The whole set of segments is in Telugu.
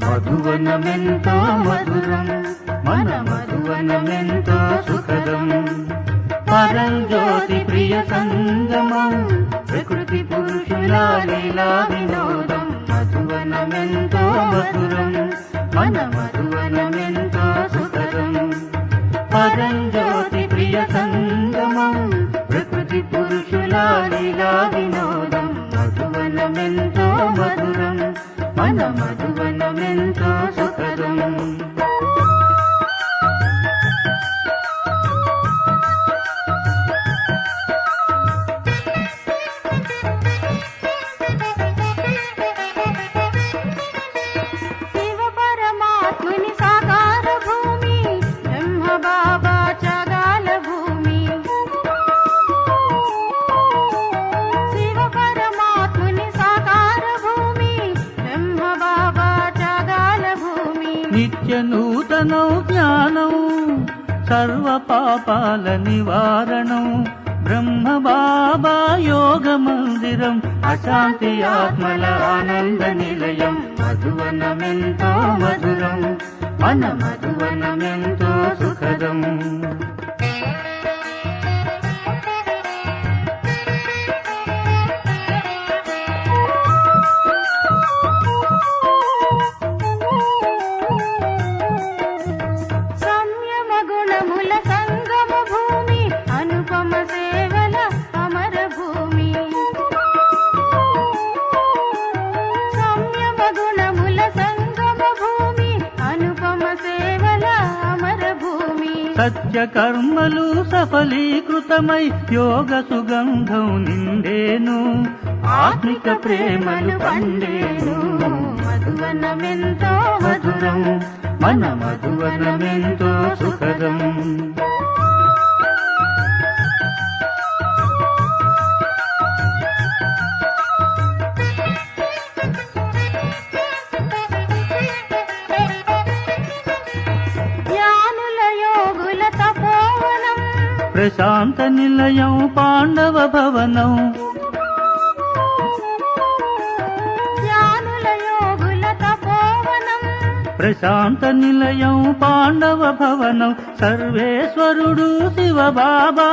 మధువనమెంతో మధురం మన మధువనమెంతో సుఖదం పరంజ్యోతి ప్రియ సంగమం ప్రకృతి పురుషుల లీలా వినోదం మధువనమెంతో మధురం మన మధువనమెంతో సుఖదం పరంజ్యోతి ప్రియ సంగమం ప్రకృతి పురుషుల లీలా వినోదం మధువనమెంతో మధురం మన మధువనమెంతో సుఖదం నిత్య నూతనం జ్ఞానం సర్వ పాపాల నివారణం బ్రహ్మ బాబా యోగ మందిరం అశాంతి ఆత్మల ఆనంద నిలయం మధువనమెంతో మధురం మన మధువనమెంతో సుఖదం సత్య కర్మలు సఫలీకృతమై యోగ సుగంధం నిండేను ఆత్మిక ప్రేమలు పండేను మధువనమెంతో మధురం మన మధువనమెంతో సుఖదం ప్రశాంత నిలయం పాండవ భవనం ప్రశాంత నిలయం పాండవ భవనం సర్వేశ్వరుడు శివ బాబా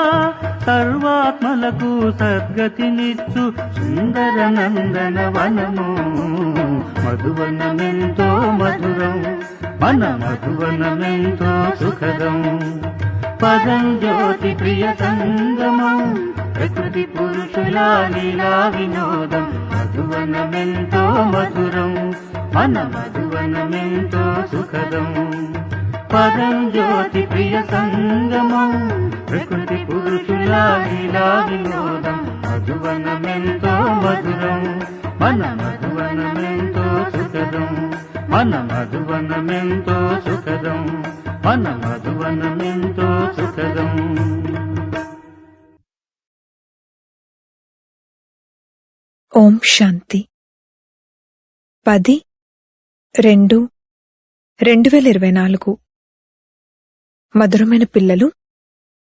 సర్వాత్మలకు సద్గతినిచ్చు సుందర నందన వనము మధువనమెంతో మధురం మన మధువనమెంతో సుఖదం పరంజ్యోతి ప్రియ సంగమం ప్రకృతి పురుషుల లీలా వినోదం మధువనమెంతో మధురం మన మధువనమెంతో సుఖదం పరంజ్యోతి ప్రియ సంగమం ప్రకృతి పురుషుల లీలా వినోదం మధువనమెంతో మధురం మన మధువనమెంతో సుఖదం మన మధువనమెంతో సుఖదం మన మధువనమెంతో సుఖదం ఓం శాంతి 10/2/2024 మధురమైన పిల్లలు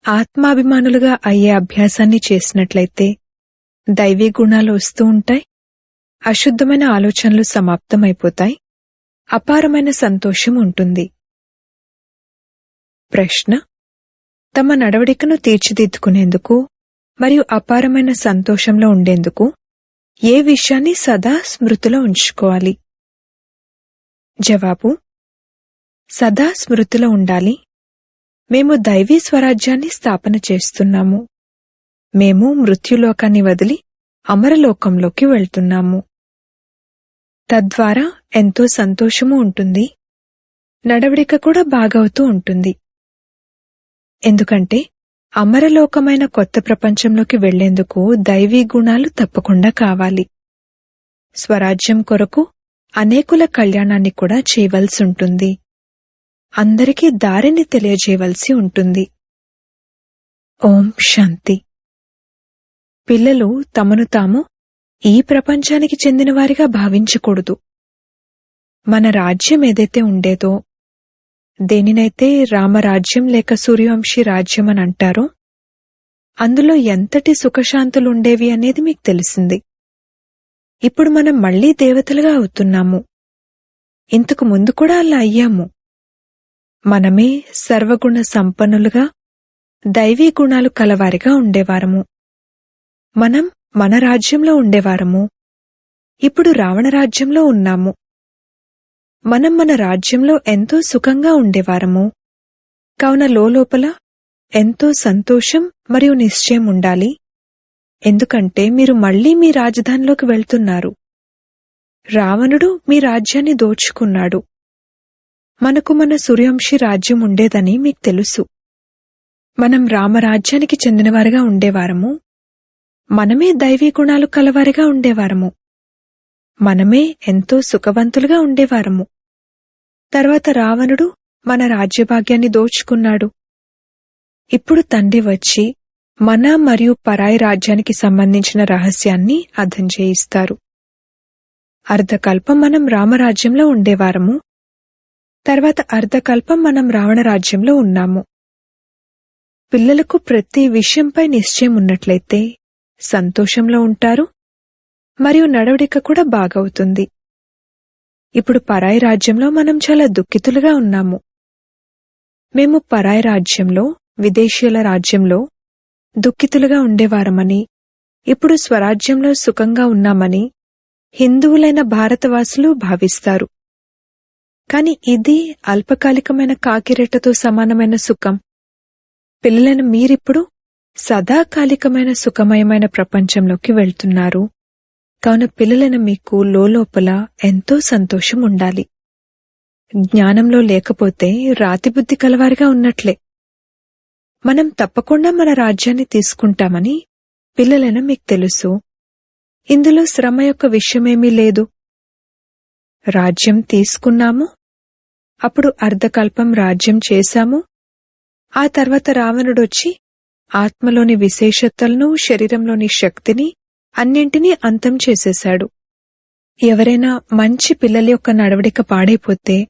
ఆత్మాభిమానులుగా అయ్యే అభ్యాసాన్ని చేసినట్లయితే దైవీ గుణాలు వస్తూ ఉంటాయి, అశుద్ధమైన ఆలోచనలు సమాప్తమైపోతాయి, అపారమైన సంతోషం ఉంటుంది. ప్రశ్న: తమ నడవడికను తీర్చిదిద్దుకునేందుకు మరియు అపారమైన సంతోషంలో ఉండేందుకు ఏ విషయాన్ని సదా స్మృతిలో ఉంచుకోవాలి? జవాబు: సదా స్మృతిలో ఉండాలి. మేము దైవీ స్వరాజ్యాన్ని స్థాపన చేస్తున్నాము. మేము మృత్యులోకాన్ని వదిలి అమరలోకంలోకి వెళ్తున్నాము. తద్వారా ఎంతో సంతోషము ఉంటుంది, నడవడిక కూడా బాగవుతూ ఉంటుంది. ఎందుకంటే అమరలోకమైన కొత్త ప్రపంచంలోకి వెళ్లేందుకు దైవీ గుణాలు తప్పకుండా కావాలి. స్వరాజ్యం కొరకు అనేకుల కళ్యాణాన్ని కూడా చేయవలసి ఉంటుంది. అందరికీ దారిని తెలియజేయవలసి ఉంటుంది. ఓం శాంతి. పిల్లలు తమను తాము ఈ ప్రపంచానికి చెందినవారిగా భావించకూడదు. మన రాజ్యం ఏదైతే ఉండేదో దేనినైతే రామరాజ్యం లేక సూర్యవంశీ రాజ్యం అని అంటారో అందులో ఎంతటి సుఖశాంతులుండేవి అనేది మీకు తెలిసింది. ఇప్పుడు మనం మళ్లీ దేవతలుగా అవుతున్నాము. ఇంతకు ముందు కూడా అలా అయ్యాము. మనమే సర్వగుణ సంపన్నులుగా దైవీ గుణాలు కలవారిగా ఉండేవారము. మనం మన రాజ్యంలో ఉండేవారము. ఇప్పుడు రావణ రాజ్యంలో ఉన్నాము. మనం మన రాజ్యంలో ఎంతో సుఖంగా ఉండేవారము. కావున లోపల ఎంతో సంతోషం మరియు నిశ్చయం ఉండాలి. ఎందుకంటే మీరు మళ్లీ మీ రాజధానిలోకి వెళ్తున్నారు. రావణుడు మీ రాజ్యాన్ని దోచుకున్నాడు. మనకు మన సూర్యవంశీ రాజ్యం ఉండేదని మీకు తెలుసు. మనం రామరాజ్యానికి చెందినవారిగా ఉండేవారము. మనమే దైవీ గుణాలు కలవారిగా ఉండేవారము. మనమే ఎంతో సుఖవంతులుగా ఉండేవారము. తర్వాత రావణుడు మన రాజ్యభాగ్యాన్ని దోచుకున్నాడు. ఇప్పుడు తండ్రి వచ్చి మన మరియు పరాయి రాజ్యానికి సంబంధించిన రహస్యాన్ని అర్థం చేయిస్తారు. అర్ధకల్పం మనం రామరాజ్యంలో ఉండేవారము. తర్వాత అర్ధకల్పం మనం రావణ రాజ్యంలో ఉన్నాము. పిల్లలకు ప్రతి విషయంపై నిశ్చయం ఉన్నట్లయితే సంతోషంలో ఉంటారు మరియు నడవడిక కూడా బాగవుతుంది. ఇప్పుడు పరాయి రాజ్యంలో మనం చాలా దుఃఖితులుగా ఉన్నాము. మేము పరాయి రాజ్యంలో, విదేశీయుల రాజ్యంలో దుఃఖితులుగా ఉండేవారమని, ఇప్పుడు స్వరాజ్యంలో సుఖంగా ఉన్నామని హిందువులైన భారతవాసులు భావిస్తారు. కాని ఇది అల్పకాలికమైన కాకిరెట్టతో సమానమైన సుఖం. పిల్లలను మీరిప్పుడు సదాకాలికమైన సుఖమయమైన ప్రపంచంలోకి వెళ్తున్నారు. కావున పిల్లలను మీకు లోపల ఎంతో సంతోషం ఉండాలి. జ్ఞానంలో లేకపోతే రాతిబుద్ధి కలవారిగా ఉన్నట్లే. మనం తప్పకుండా మన రాజ్యాన్ని తీసుకుంటామని పిల్లలను మీకు తెలుసు. ఇందులో శ్రమ యొక్క విషయమేమీ లేదు. రాజ్యం తీసుకున్నాము, అప్పుడు అర్ధకల్పం రాజ్యం చేశాము. ఆ తర్వాత రావణుడొచ్చి ఆత్మలోని విశేషతలను, శరీరంలోని శక్తిని అన్నింటినీ అంతం చేసేశాడు. ఎవరైనా మంచి పిల్లల యొక్క నడవడిక పాడైపోతే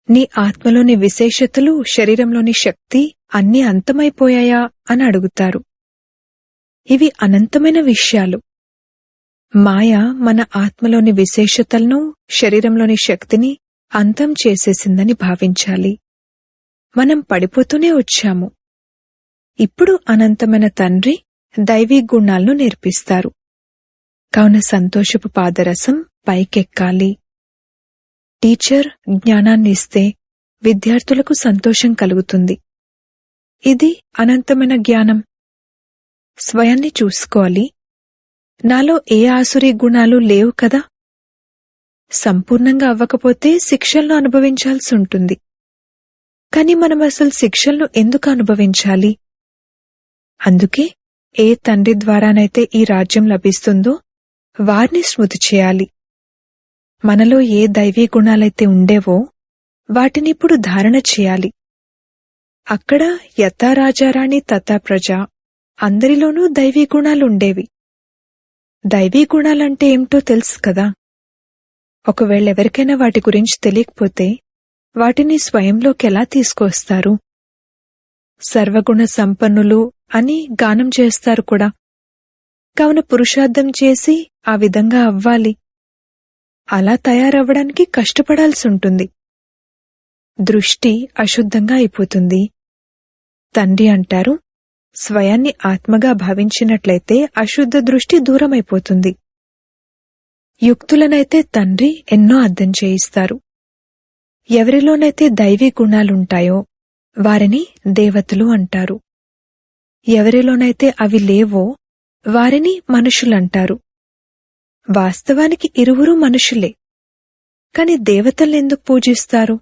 నీ ఆత్మలోని విశేషతలు, శరీరంలోని శక్తి అన్నీ అంతమైపోయాయా అని అడుగుతారు. ఇవి అనంతమైన విషయాలు. మాయ మన ఆత్మలోని విశేషతలను, శరీరంలోని శక్తిని అంతం చేసేసిందని భావించాలి. మనం పడిపోతూనే వచ్చాము. ఇప్పుడు అనంతమైన తండ్రి దైవీ గుణాలను నేర్పిస్తారు. కావున సంతోషపు పాదరసం పైకెక్కాలి. టీచర్ జ్ఞానాన్ని ఇస్తే విద్యార్థులకు సంతోషం కలుగుతుంది. ఇది అనంతమైన జ్ఞానం. స్వయాన్ని చూసుకోవాలి. నాలో ఏ ఆసురీ గుణాలు లేవు కదా. సంపూర్ణంగా అవ్వకపోతే శిక్షలను అనుభవించాల్సి ఉంటుంది. కాని మనం అసలు శిక్షలను ఎందుకు అనుభవించాలి? అందుకే ఏ తండ్రి ద్వారానైతే ఈ రాజ్యం లభిస్తుందో వారిని స్మృతి చేయాలి. మనలో ఏ దైవీ గుణాలైతే ఉండేవో వాటినిప్పుడు ధారణ చేయాలి. అక్కడ యథా రాజారాణి తథా ప్రజ అందరిలోనూ దైవీ గుణాలుండేవి. దైవీ గుణాలంటే ఏమిటో తెలుసు కదా. ఒకవేళ ఎవరికైనా వాటి గురించి తెలియకపోతే వాటిని స్వయంలోకి ఎలా తీసుకొస్తారు? సర్వగుణ సంపన్నులు అని గానం చేస్తారు కూడా. కావున పురుషార్థం చేసి ఆ విధంగా అవ్వాలి. అలా తయారవ్వడానికి కష్టపడాల్సుంటుంది. దృష్టి అశుద్ధంగా అయిపోతుంది. తండ్రి అంటారు, స్వయాన్ని ఆత్మగా భావించినట్లయితే అశుద్ధ దృష్టి దూరమైపోతుంది. యుక్తులనైతే తండ్రి ఎన్నో అర్థం చేయిస్తారు. ఎవరిలోనైతే దైవీ గుణాలుంటాయో వారిని దేవతలు అంటారు. ఎవరిలోనైతే అవి లేవో వారిని మనుషులంటారు. వాస్తవానికి ఇరువురు మనుషులే. కాని దేవతలెందుకు పూజిస్తారు?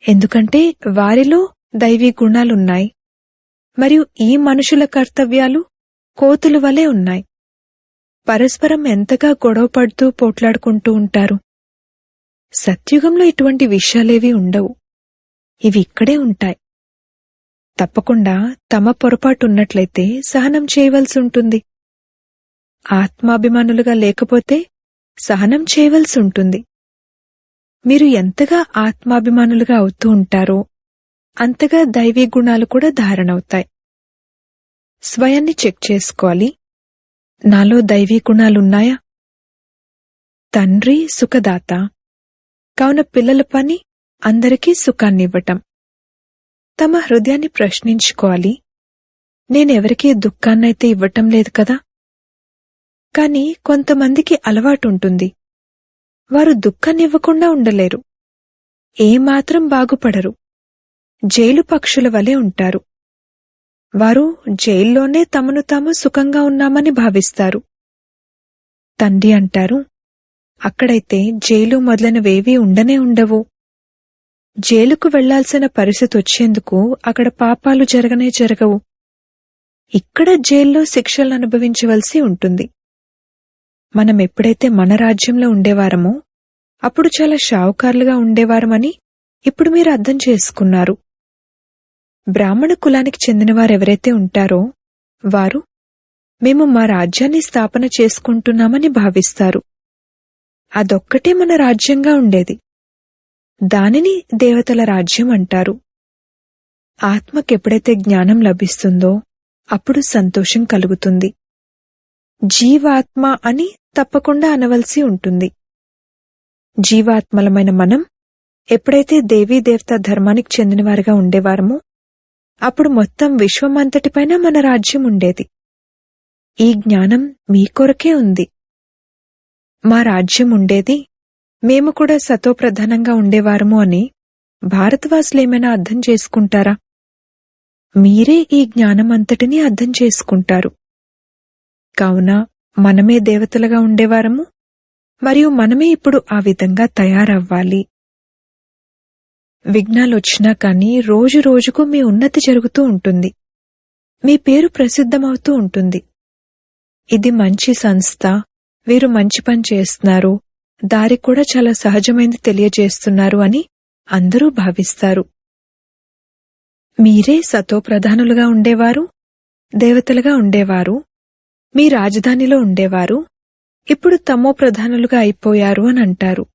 ఎందుకంటే వారిలో దైవీ గుణాలున్నాయి. మరియు ఈ మనుషుల కర్తవ్యాలు కోతుల వలె ఉన్నాయి. పరస్పరం ఎంతగా గొడవపడుతూ పోట్లాడుకుంటూ ఉంటారు. సత్యుగంలో ఇటువంటి విషయాలేవీ ఉండవు. ఇవి ఇక్కడే ఉంటాయి. తప్పకుండా తమ పొరపాటున్నట్లయితే సహనం చేయవలసి ఉంటుంది. ఆత్మాభిమానులుగా లేకపోతే సహనం చేయవలసి ఉంటుంది. మీరు ఎంతగా ఆత్మాభిమానులుగా అవుతూ ఉంటారో అంతగా దైవీ గుణాలు కూడా ధారణవుతాయి. స్వయాన్ని చెక్ చేసుకోవాలి. నాలో దైవీ గుణాలున్నాయా? తండ్రి సుఖదాత, కావున పిల్లల పని అందరికీ సుఖాన్నివ్వటం. తమ హృదయాన్ని ప్రశ్నించుకోవాలి, నేనెవరికీ దుఃఖాన్నైతే ఇవ్వటం లేదు కదా. కాని కొంతమందికి అలవాటుంటుంది. వారు దుఃఖాన్నివ్వకుండా ఉండలేరు. ఏమాత్రం బాగుపడరు. జైలు పక్షుల వలె ఉంటారు. వారు జైల్లోనే తమను తాము సుఖంగా ఉన్నామని భావిస్తారు. తండ్రి అంటారు, అక్కడైతే జైలు మొదలైనవేవీ ఉండనే ఉండవు. జైలుకు వెళ్లాల్సిన పరిస్థితి వచ్చేందుకు అక్కడ పాపాలు జరగనే జరగవు. ఇక్కడ జైల్లో శిక్షలను అనుభవించవలసి ఉంటుంది. మనం ఎప్పుడైతే మన రాజ్యంలో ఉండేవారమో అప్పుడు చాలా షావుకారులుగా ఉండేవారమని ఇప్పుడు మీరు అర్థం చేసుకున్నారు. బ్రాహ్మణ కులానికి చెందినవారెవరైతే ఉంటారో వారు మేము మా రాజ్యాన్ని స్థాపన చేసుకుంటున్నామని భావిస్తారు. అదొక్కటే మన రాజ్యంగా ఉండేది. దానిని దేవతల రాజ్యం అంటారు. ఆత్మకెప్పుడైతే జ్ఞానం లభిస్తుందో అప్పుడు సంతోషం కలుగుతుంది. జీవాత్మ అని తప్పకుండా అనవలసి ఉంటుంది. జీవాత్మలమైన మనం ఎప్పుడైతే దేవీదేవతా ధర్మానికి చెందినవారుగా ఉండేవారమో అప్పుడు మొత్తం విశ్వమంతటిపైన మన రాజ్యం ఉండేది. ఈ జ్ఞానం మీ కొరకే ఉంది. మా రాజ్యం ఉండేది, మేము కూడా సతోప్రధానంగా ఉండేవారము అని భారతవాసులేమైనా అర్థం చేసుకుంటారా? మీరే ఈ జ్ఞానమంతటినీ అర్థం చేసుకుంటారు. కావున మనమే దేవతలుగా ఉండేవారము మరియు మనమే ఇప్పుడు ఆ విధంగా తయారవ్వాలి. విఘ్నాలొచ్చినా కాని రోజు రోజుకు మీ ఉన్నతి జరుగుతూ ఉంటుంది. మీ పేరు ప్రసిద్ధమవుతూ ఉంటుంది. ఇది మంచి సంస్థ, వీరు మంచి పని చేస్తున్నారు, దారి కూడా చాలా సహజమైంది తెలియజేస్తున్నారు అని అందరూ భావిస్తారు. మీరే సతోప్రధానులుగా ఉండేవారు, దేవతలుగా ఉండేవారు, మీ రాజధానిలో ఉండేవారు, ఇప్పుడు తమో ప్రధానులుగా అయిపోయారు అని అంటారు.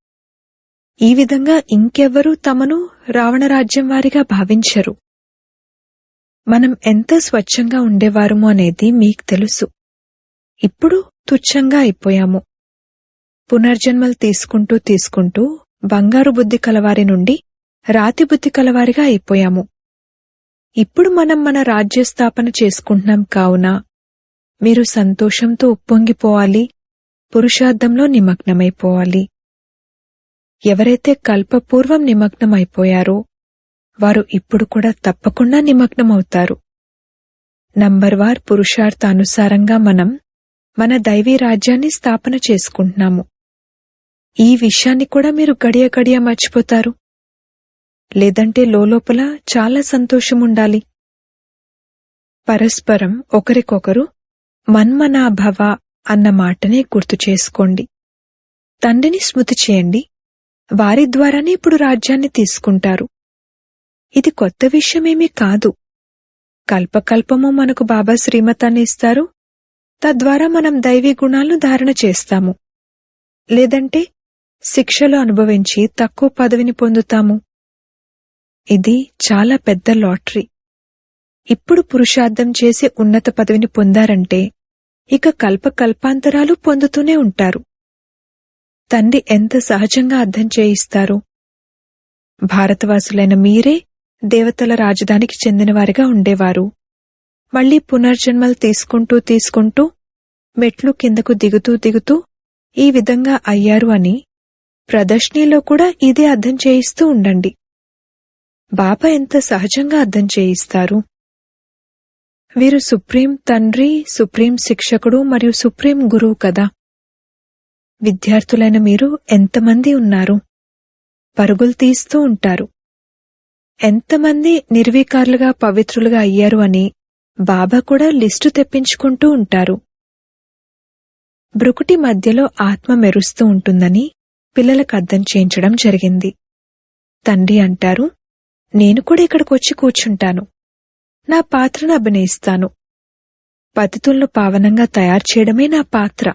ఈ విధంగా ఇంకెవ్వరూ తమను రావణరాజ్యం వారిగా భావించరు. మనం ఎంత స్వచ్ఛంగా ఉండేవారము అనేది మీకు తెలుసు. ఇప్పుడు తుచ్చంగా అయిపోయాము. పునర్జన్మలు తీసుకుంటూ తీసుకుంటూ బంగారు బుద్ధి కలవారి నుండి రాతి బుద్ధి కలవారిగా అయిపోయాము. ఇప్పుడు మనం మన రాజ్యస్థాపన చేసుకుంటున్నాం. కావున మీరు సంతోషంతో ఉప్పొంగిపోవాలి, పురుషార్థంలో నిమగ్నమైపోవాలి. ఎవరైతే కల్పపూర్వం నిమగ్నమైపోయారో వారు ఇప్పుడు కూడా తప్పకుండా నిమగ్నమవుతారు. నంబర్వార్ పురుషార్థానుసారంగా మనం మన దైవీ రాజ్యాన్ని స్థాపన చేసుకుంటున్నాము. ఈ విషయాన్ని కూడా మీరు గడియ గడియ మర్చిపోతారు. లేదంటే లోలోపల చాలా సంతోషముండాలి. పరస్పరం ఒకరికొకరు మన్మనాభవ అన్న మాటనే గుర్తు చేసుకోండి. తండ్రిని స్మృతి చేయండి. వారి ద్వారానే ఇప్పుడు రాజ్యాన్ని తీసుకుంటారు. ఇది కొత్త విషయమేమీ కాదు. కల్పకల్పము మనకు బాబా శ్రీమతాన్ని ఇస్తారు. తద్వారా మనం దైవీ గుణాలను ధారణ చేస్తాము. లేదంటే శిక్షలు అనుభవించి తక్కువ పదవిని పొందుతాము. ఇది చాలా పెద్ద లాటరీ. ఇప్పుడు పురుషార్థం చేసి ఉన్నత పదవిని పొందారంటే ఇక కల్పకల్పాంతరాలు పొందుతూనే ఉంటారు. తండ్రి ఎంత సహజంగా అర్థం చేయిస్తారు. భారతవాసులైన మీరే దేవతల రాజధానికి చెందినవారిగా ఉండేవారు. మళ్లీ పునర్జన్మలు తీసుకుంటూ తీసుకుంటూ మెట్లు కిందకు దిగుతూ దిగుతూ ఈ విధంగా అయ్యారు అని ప్రదర్శనలో కూడా ఇదే అర్థం చేయిస్తూ ఉండండి. బాబా ఎంత సహజంగా అర్థం చేయిస్తారు. వీరు సుప్రీం తండ్రి, సుప్రీం శిక్షకుడు మరియు సుప్రీం గురువు కదా. విద్యార్థులైన మీరు ఎంతమంది ఉన్నారు? పరుగులు తీస్తూ ఉంటారు. ఎంతమంది నిర్వీకారులుగా పవిత్రులుగా అయ్యారు అని బాబా కూడా లిస్టు తెప్పించుకుంటూ ఉంటారు. బ్రుకుటి మధ్యలో ఆత్మ మెరుస్తూ ఉంటుందని పిల్లలకు అర్థం చేయించడం జరిగింది. తండ్రి అంటారు, నేను కూడా ఇక్కడికొచ్చి కూర్చుంటాను. నా పాత్రను అభినయిస్తాను. పతితులను పావనంగా తయారు చేయడమే నా పాత్ర.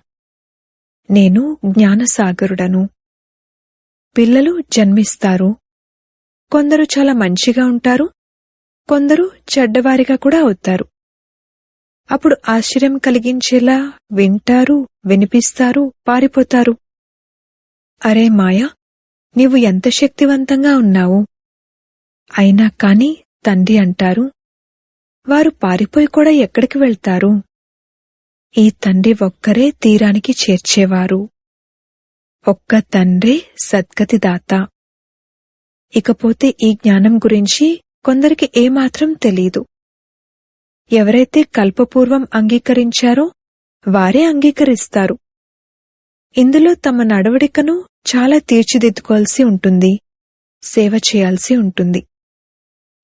నేను జ్ఞానసాగరుడను. పిల్లలు జన్మిస్తారు. కొందరు చాలా మంచిగా ఉంటారు, కొందరు చెడ్డవారిగా కూడా అవుతారు. అప్పుడు ఆశ్చర్యం కలిగించేలా వింటారు, వినిపిస్తారు, పారిపోతారు. అరే మాయా, నీవు ఎంత శక్తివంతంగా ఉన్నావు! అయినా కాని తండ్రి అంటారు, వారు పారిపోయి కూడా ఎక్కడికి వెళ్తారు? ఈ తండ్రి ఒక్కరే తీరానికి చేర్చేవారు. ఒక్క తండ్రే సద్గతిదాత. ఇకపోతే ఈ జ్ఞానం గురించి కొందరికి ఏమాత్రం తెలీదు. ఎవరైతే కల్పపూర్వం అంగీకరించారో వారే అంగీకరిస్తారు. ఇందులో తమ నడవడికను చాలా తీర్చిదిద్దుకోవాల్సి ఉంటుంది, సేవ చేయాల్సి ఉంటుంది.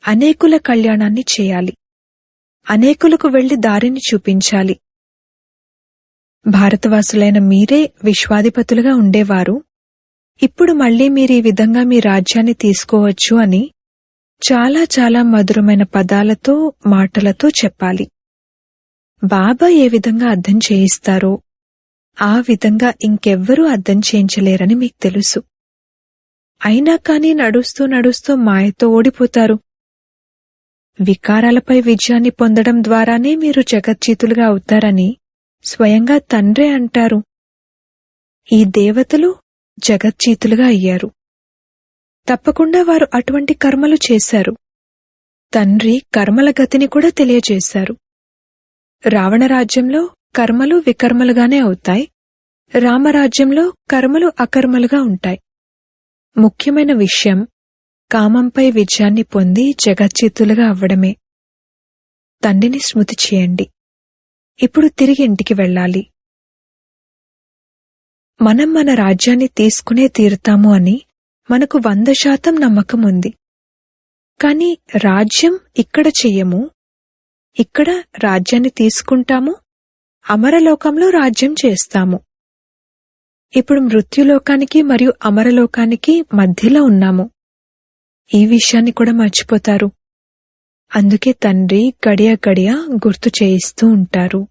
అనేకుల కళ్యాణాన్ని చేయాలి, అనేకులకు వెళ్లి దారిని చూపించాలి. భారతవాసులైన మీరే విశ్వాధిపతులుగా ఉండేవారు. ఇప్పుడు మళ్లీ మీరీ విధంగా మీ రాజ్యాన్ని తీసుకోవచ్చు అని చాలా చాలా మధురమైన పదాలతో, మాటలతో చెప్పాలి. బాబా ఏ విధంగా అర్థం చేయిస్తారో ఆ విధంగా ఇంకెవ్వరూ అర్థం చేయించలేరని మీకు తెలుసు. అయినా కాని నడుస్తూ నడుస్తూ మాయతో ఓడిపోతారు. వికారాలపై విజయాన్ని పొందడం ద్వారానే మీరు జగజ్జీతులుగా అవుతారని స్వయంగా తండ్రే అంటారు. ఈ దేవతలు జగజ్జీతులుగా అయ్యారు. తప్పకుండా వారు అటువంటి కర్మలు చేశారు. తండ్రి కర్మల గతిని కూడా తెలియజేశారు. రావణరాజ్యంలో కర్మలు వికర్మలుగానే అవుతాయి, రామరాజ్యంలో కర్మలు అకర్మలుగా ఉంటాయి. ముఖ్యమైన విషయం కామంపై విజయాన్ని పొంది జగజ్జీతులుగా అవ్వడమే. తండ్రిని స్మృతి చేయండి. ఇప్పుడు తిరిగి ఇంటికి వెళ్ళాలి. మనం మన రాజ్యాన్ని తీసుకునే తీరుతాము అని మనకు 100% నమ్మకం ఉంది. కాని రాజ్యం ఇక్కడ చెయ్యము. ఇక్కడ రాజ్యాన్ని తీసుకుంటాము, అమరలోకంలో రాజ్యం చేస్తాము. ఇప్పుడు మృత్యులోకానికి మరియు అమరలోకానికి మధ్యలో ఉన్నాము. ఈ విషయాన్ని కూడా మర్చిపోతారు. అందుకే తండ్రి గడియ గడియ గుర్తు చేయిస్తూ ఉంటారు.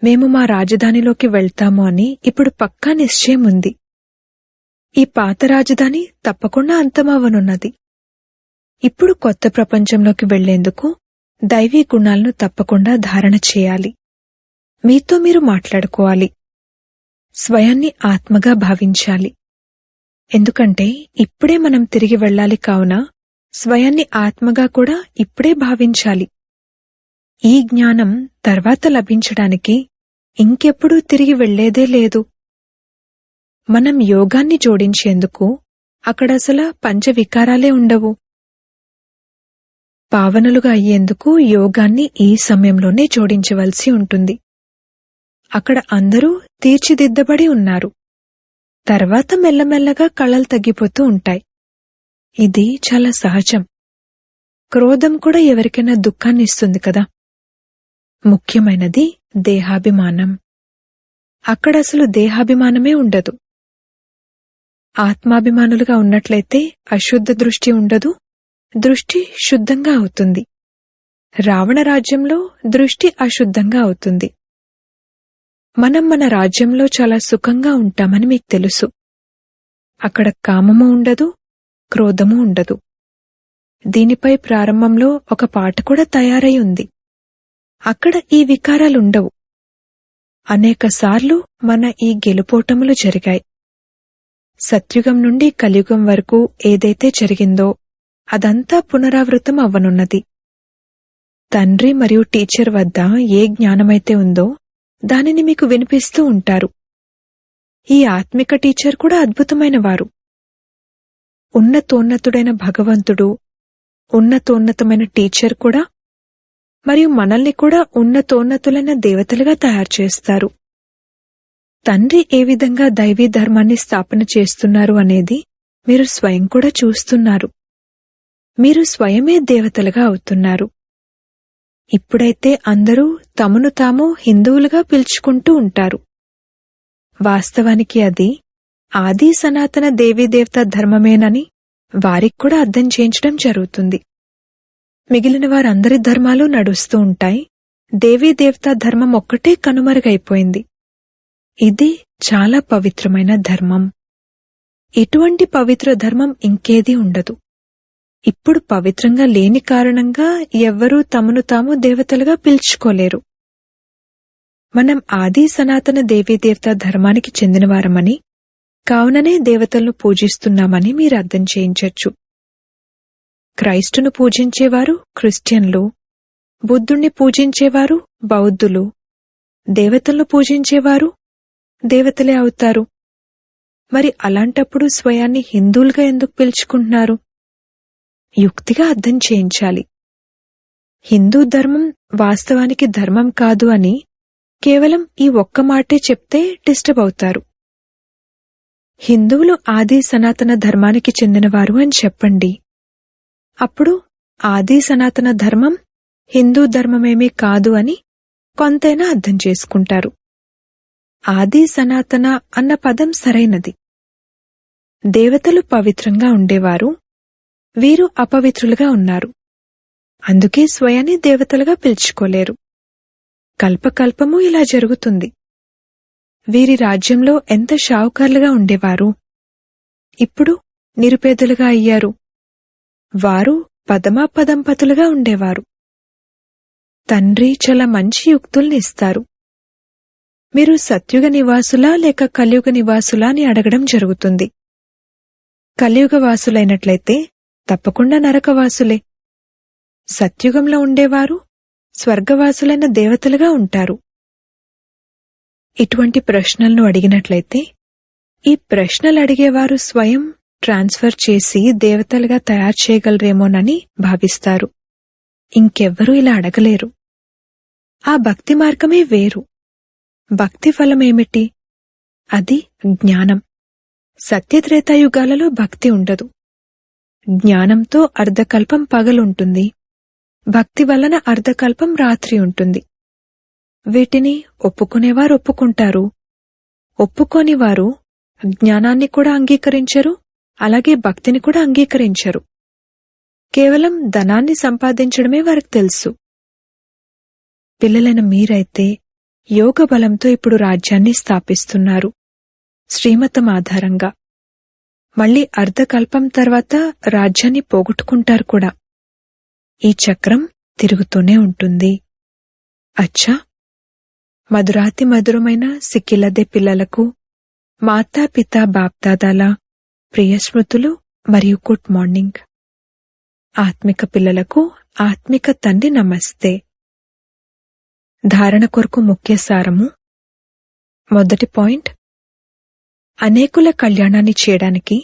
మేము మా రాజధానిలోకి వెళ్తాము అని ఇప్పుడు పక్కా నిశ్చయం ఉంది. ఈ పాత రాజధాని తప్పకుండా అంతమవ్వనున్నది. ఇప్పుడు కొత్త ప్రపంచంలోకి వెళ్లేందుకు దైవీ గుణాలను తప్పకుండా ధారణ చేయాలి. మీతో మీరు మాట్లాడుకోవాలి. స్వయాన్ని ఆత్మగా భావించాలి. ఎందుకంటే ఇప్పుడే మనం తిరిగి వెళ్ళాలి కావున స్వయాన్ని ఆత్మగా కూడా ఇప్పుడే భావించాలి. ఈ జ్ఞానం తర్వాత లభించడానికి ఇంకెప్పుడూ తిరిగి వెళ్లేదే లేదు. మనం యోగాన్ని జోడించేందుకు అక్కడసలు పంచవికారాలే ఉండవు. పావనులుగా అయ్యేందుకు యోగాన్ని ఈ సమయంలోనే జోడించవలసి ఉంటుంది. అక్కడ అందరూ తీర్చిదిద్దబడి ఉన్నారు. తర్వాత మెల్లమెల్లగా కళలు తగ్గిపోతూ ఉంటాయి. ఇది చాలా సహజం. క్రోధం కూడా ఎవరికైనా దుఃఖాన్ని ఇస్తుంది కదా. ముఖ్యమైనది దేహాభిమానం. అక్కడసలు దేహాభిమానమే ఉండదు. ఆత్మాభిమానులుగా ఉన్నట్లయితే అశుద్ధ దృష్టి ఉండదు, దృష్టి శుద్ధంగా అవుతుంది. రావణ రాజ్యంలో దృష్టి అశుద్ధంగా అవుతుంది. మనం మన రాజ్యంలో చాలా సుఖంగా ఉంటామని మీకు తెలుసు. అక్కడ కామము ఉండదు, క్రోధము ఉండదు. దీనిపై ప్రారంభంలో ఒక పాట కూడా తయారై ఉంది. అక్కడ ఈ వికారాలుండవు. అనేకసార్లు మన ఈ గెలుపోటములు జరిగాయి. సత్యుగం నుండి కలియుగం వరకు ఏదైతే జరిగిందో అదంతా పునరావృతం అవ్వనున్నది. తండ్రి మరియు టీచర్ వద్ద ఏ జ్ఞానమైతే ఉందో దానిని మీకు వినిపిస్తూ ఉంటారు. ఈ ఆత్మిక టీచర్ కూడా అద్భుతమైనవారు. ఉన్నతోన్నతుడైన భగవంతుడు, ఉన్నతోన్నతమైన టీచర్ కూడా, మరియు మనల్ని కూడా ఉన్నతోన్నతులైన దేవతలుగా తయారు చేస్తారు. తండ్రి ఏ విధంగా దైవీ ధర్మాన్ని స్థాపన చేస్తున్నారు అనేది మీరు స్వయం కూడా చూస్తున్నారు. మీరు స్వయమే దేవతలుగా అవుతున్నారు. ఇప్పుడైతే అందరూ తమను తాము హిందువులుగా పిలుచుకుంటూ ఉంటారు. వాస్తవానికి అది ఆది సనాతన దేవీదేవతా ధర్మమేనని వారికి కూడా అర్థం చేయించడం జరుగుతుంది. మిగిలిన వారందరి ధర్మాలు నడుస్తూ ఉంటాయి. దేవీదేవతా ధర్మం ఒక్కటే కనుమరుగైపోయింది. ఇది చాలా పవిత్రమైన ధర్మం. ఇటువంటి పవిత్ర ధర్మం ఇంకేదీ ఉండదు. ఇప్పుడు పవిత్రంగా లేని కారణంగా ఎవ్వరూ తమను తాము దేవతలుగా పిలుచుకోలేరు. మనం ఆది సనాతన దేవీదేవతా ధర్మానికి చెందినవారమని, కావుననే దేవతలను పూజిస్తున్నామని మీరు అర్థం చేయించొచ్చు. క్రైస్తును పూజించేవారు క్రిస్టియన్లు, బుద్ధుణ్ణి పూజించేవారు బౌద్ధులు, దేవతలను పూజించేవారు దేవతలే అవుతారు. మరి అలాంటప్పుడు స్వయాన్ని హిందువులుగా ఎందుకు పిలుచుకుంటున్నారు? యుక్తిగా అర్థం చేయించాలి. హిందూ ధర్మం వాస్తవానికి ధర్మం కాదు అని కేవలం ఈ ఒక్క మాటే చెప్తే డిస్టర్బ్ అవుతారు. హిందువులు ఆది సనాతన ధర్మానికి చెందినవారు అని చెప్పండి. అప్పుడు ఆది సనాతన ధర్మం హిందూ ధర్మమేమీ కాదు అని కొంతైనా అర్థం చేసుకుంటారు. ఆది సనాతన అన్న పదం సరైనది. దేవతలు పవిత్రంగా ఉండేవారు, వీరు అపవిత్రులుగా ఉన్నారు. అందుకే స్వయాన్ని దేవతలుగా పిలుచుకోలేరు. కల్పకల్పము ఇలా జరుగుతుంది. వీరి రాజ్యంలో ఎంత షావుకారులుగా ఉండేవారు, ఇప్పుడు నిరుపేదలుగా అయ్యారు. వారు పదమాపదంపతులుగా ఉండేవారు. తండ్రి చాలా మంచి యుక్తుల్ని ఇస్తారు. మీరు సత్యుగ నివాసులా లేక కలియుగ నివాసులా అని అడగడం జరుగుతుంది. కలియుగ వాసులైనట్లయితే తప్పకుండా నరకవాసులే. సత్యుగంలో ఉండేవారు స్వర్గవాసులైన దేవతలుగా ఉంటారు. ఇటువంటి ప్రశ్నలను అడిగినట్లయితే ఈ ప్రశ్నలు అడిగేవారు స్వయం ట్రాన్స్ఫర్ చేసి దేవతలుగా తయారు చేయగలరేమోనని భావిస్తారు. ఇంకెవ్వరూ ఇలా అడగలేరు. ఆ భక్తి మార్గమే వేరు. భక్తి ఫలమేమిటి? అది జ్ఞానం. సత్యత్రేతాయుగాలలో భక్తి ఉండదు. జ్ఞానంతో అర్ధకల్పం పగలుంటుంది, భక్తి వలన అర్ధకల్పం రాత్రి ఉంటుంది. వీటిని ఒప్పుకునేవారు ఒప్పుకుంటారు, ఒప్పుకోనివారు జ్ఞానాన్ని కూడా అంగీకరించరు, అలాగే భక్తిని కూడా అంగీకరించరు. కేవలం ధనాన్ని సంపాదించడమే వారికి తెలుసు. పిల్లలైన మీరైతే యోగ బలంతో ఇప్పుడు రాజ్యాన్ని స్థాపిస్తున్నారు, శ్రీమతం ఆధారంగా. మళ్లీ అర్ధకల్పం తర్వాత రాజ్యాన్ని పోగొట్టుకుంటారు కూడా. ఈ చక్రం తిరుగుతూనే ఉంటుంది. అచ్చా, మధురాతి మధురమైన సిక్కిలదే పిల్లలకు మాతాపితా బాప్దాదాల ప్రియ స్మృతులు మరియు గుడ్ మార్నింగ్. ఆత్మిక పిల్లలకు ఆత్మిక తండ్రి నమస్తే. ధారణ కొరకు ముఖ్య సారము. మొదటి పాయింట్, అనేకుల కళ్యాణాన్ని చేయడానికి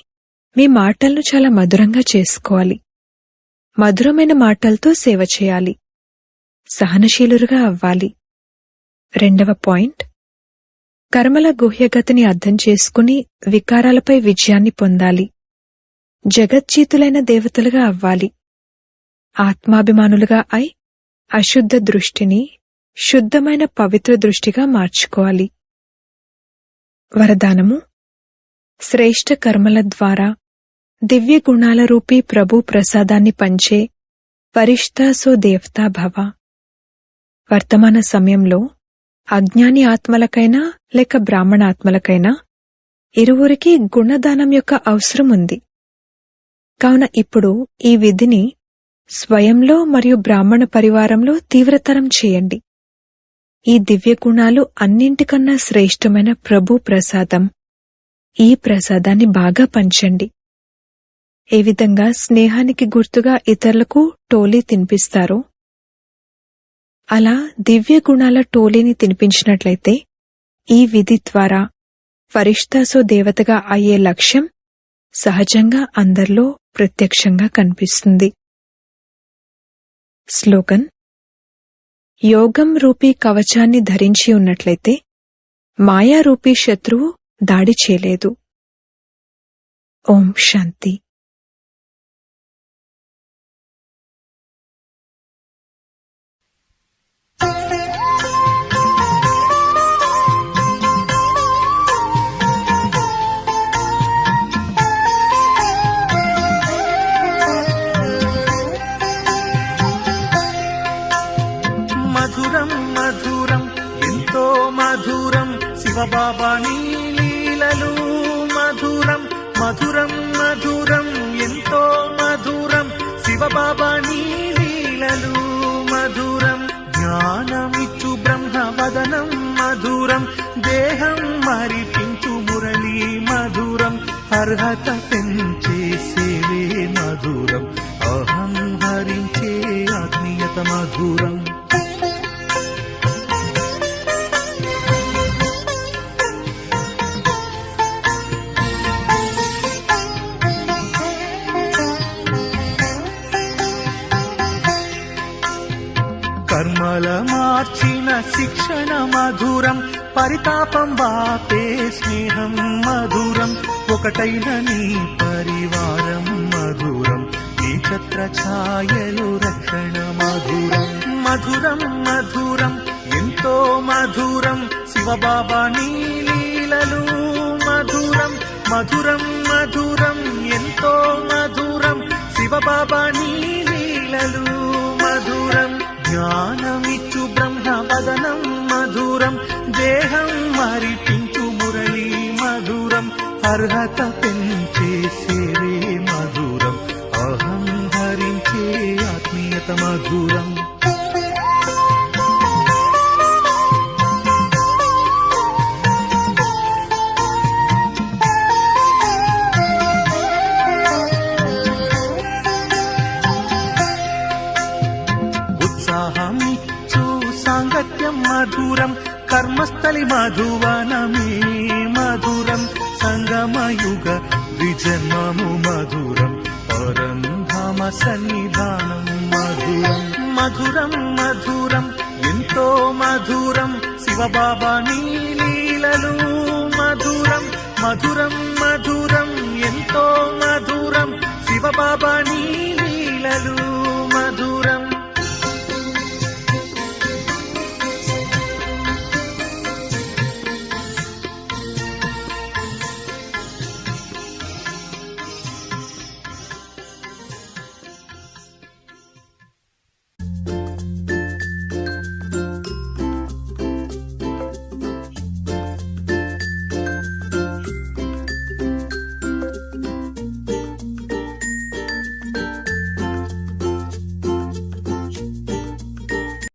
మీ మాటలను చాలా మధురంగా చేసుకోవాలి. మధురమైన మాటలతో సేవ చేయాలి. సహనశీలురుగా అవ్వాలి. రెండవ పాయింట్, కర్మల గుహ్యగతిని అర్థం చేసుకుని వికారాలపై విజయాన్ని పొందాలి. జగజ్జీతులైన దేవతలుగా అవ్వాలి. ఆత్మాభిమానులుగా అయి అశుద్ధ దృష్టిని శుద్ధమైన పవిత్ర దృష్టిగా మార్చుకోవాలి. వరదానము. శ్రేష్ఠ కర్మల ద్వారా దివ్య గుణాల రూపీ ప్రభు ప్రసాదాన్ని పంచే ఫరిష్తా సో దేవతా భవ. వర్తమాన సమయంలో అజ్ఞాని ఆత్మలకైనా లేక బ్రాహ్మణ ఆత్మలకైనా ఇరువురికి గుణదానం యొక్క అవసరం ఉంది. కావున ఇప్పుడు ఈ విధిని స్వయంలో మరియు బ్రాహ్మణ పరివారంలో తీవ్రతరం చేయండి. ఈ దివ్య గుణాలు అన్నింటికన్నా శ్రేష్టమైన ప్రభు ప్రసాదం. ఈ ప్రసాదాన్ని బాగా పంచండి. ఏ విధంగా స్నేహానికి గుర్తుగా ఇతరులకు టోలీ తినిపిస్తారో అలా దివ్య గుణాల టోలీని తినిపించినట్లయితే ఈ విధి ద్వారా ఫరిష్తాసో దేవతగా అయ్యే లక్ష్యం సహజంగా అందరిలో ప్రత్యక్షంగా కనిపిస్తుంది. స్లోగన్. యోగం రూపీ కవచాన్ని ధరించి ఉన్నట్లయితే మాయారూపీ శత్రువు దాడి చేయలేదు. ఓం శాంతి. మధురం మధురం ఎంతో మధురం శివబాబా నీ లీలలు. మధురం మధురం మధురం ఎంతో మధురం శివబాబా నీ లీలలు మధురం జ్ఞానమిచ్చు బ్రహ్మ వదనం మధురం దేహం మరిపించు మురళి మధురం అర్హత పెంచే సేవే మధురం అహం హరించే ఆత్మీయత మధురం కర్మల మార్చిన శిక్షణ మధురం పరితాపం వాపే స్నేహం మధురం ఒకటైన నీ పరివారం మధురం నీ ఛత్ర ఛాయలు రక్షణ మధురం మధురం మధురం ఎంతో మధురం శివబాబా నీ లీలలు మధురం మధురం మధురం ఎంతో మధురం శివబాబా నీ లీలలు మధురం జ్ఞానమిచ్చు బ్రహ్మ వదనం మధురం దేహం మరిపించు మురళి మధురం అర్హత పెంచే సేవే మధురం అహం హరించే ఆత్మీయత మధురం ఉత్సాహమిచ్చు సాంగత్యం మధురం కర్మస్థలి మధువనమే మధురం సంగమయుగ విజన్మము మధురం పరంధామ సన్నిధానం మధురం మధురం మధురం ఎంతో మధురం శివబాబా నీ లీలలు మధురం మధురం మధురం ఎంతో మధురం శివబాబా